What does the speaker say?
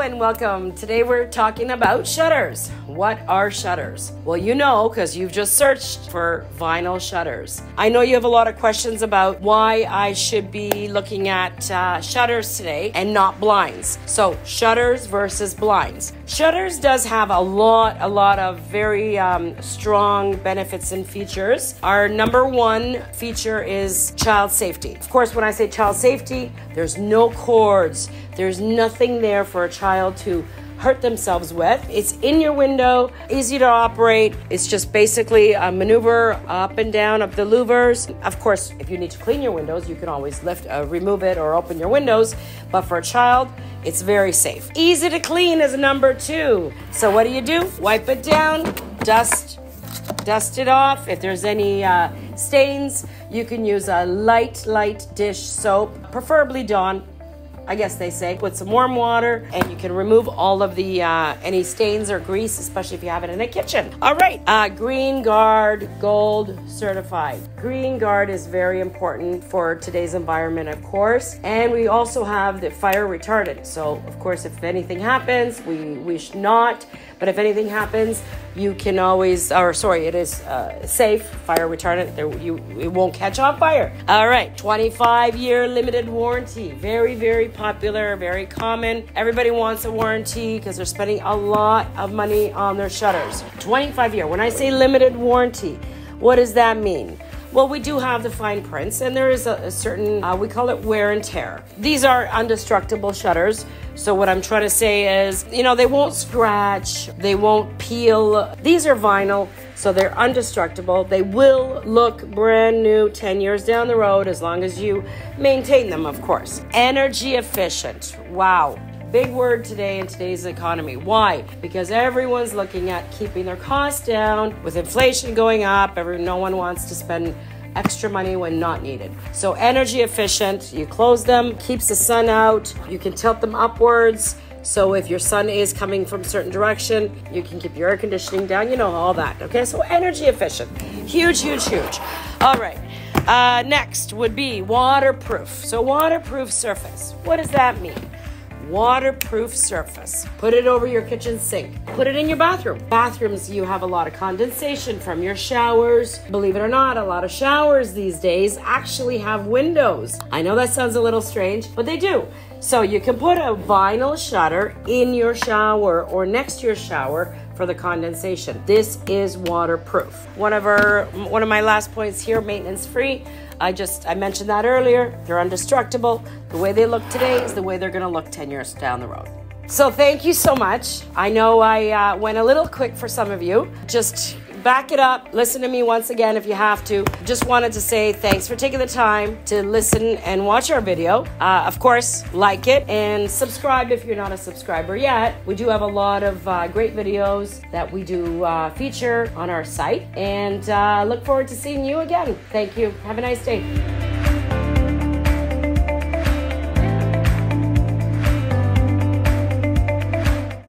and welcome. Today we're talking about shutters. What are shutters? Well, you know, because you've just searched for vinyl shutters. I know you have a lot of questions about why I should be looking at shutters today and not blinds. So shutters versus blinds. Shutters does have a lot of very strong benefits and features. Our number one feature is child safety. Of course, when I say child safety, there's no cords. There's nothing there for a child to hurt themselves with. It's in your window, easy to operate. It's just basically a maneuver up and down of the louvers. Of course, if you need to clean your windows, you can always remove it or open your windows. But for a child, it's very safe. Easy to clean is number two. So what do? Wipe it down, dust it off. If there's any stains, you can use a light dish soap, preferably Dawn, I guess they say, with some warm water, and you can remove all of the any stains or grease, especially if you have it in a kitchen. All right, Green Guard Gold certified. Green Guard is very important for today's environment, of course, and we also have the fire retardant. So, of course, if anything happens, we should not, but if anything happens, you can always, it is safe, fire retardant. It won't catch on fire. All right, 25-year limited warranty. Very popular, very common. Everybody wants a warranty because they're spending a lot of money on their shutters. 25-year. When I say limited warranty, what does that mean? Well, we do have the fine prints, and there is a certain, we call it wear and tear. These are indestructible shutters. So what I'm trying to say is, they won't scratch, they won't peel. These are vinyl, so they're indestructible. They will look brand new 10 years down the road, as long as you maintain them, of course. Energy efficient. Wow. Big word today in today's economy. Why? Because everyone's looking at keeping their costs down. With inflation going up, no one wants to spend extra money when not needed. So energy efficient, you close them, keeps the sun out, you can tilt them upwards. So if your sun is coming from a certain direction, you can keep your air conditioning down, all that. Okay, so energy efficient. Huge. All right. Next would be waterproof. So waterproof surface. What does that mean? Waterproof surface. Put it over your kitchen sink. Put it in your bathroom. Bathrooms, you have a lot of condensation from your showers. Believe it or not, a lot of showers these days actually have windows. I know that sounds a little strange, but they do. So you can put a vinyl shutter in your shower or next to your shower for the condensation. This is waterproof. One of my last points here, maintenance free. I mentioned that earlier. They're indestructible. The way they look today is the way they're going to look 10 years down the road. So thank you so much. I know I went a little quick for some of you. Just back it up. Listen to me once again if you have to. Just wanted to say thanks for taking the time to listen and watch our video. Of course, like it and subscribe if you're not a subscriber yet. We do have a lot of great videos that we do feature on our site, and look forward to seeing you again. Thank you. Have a nice day.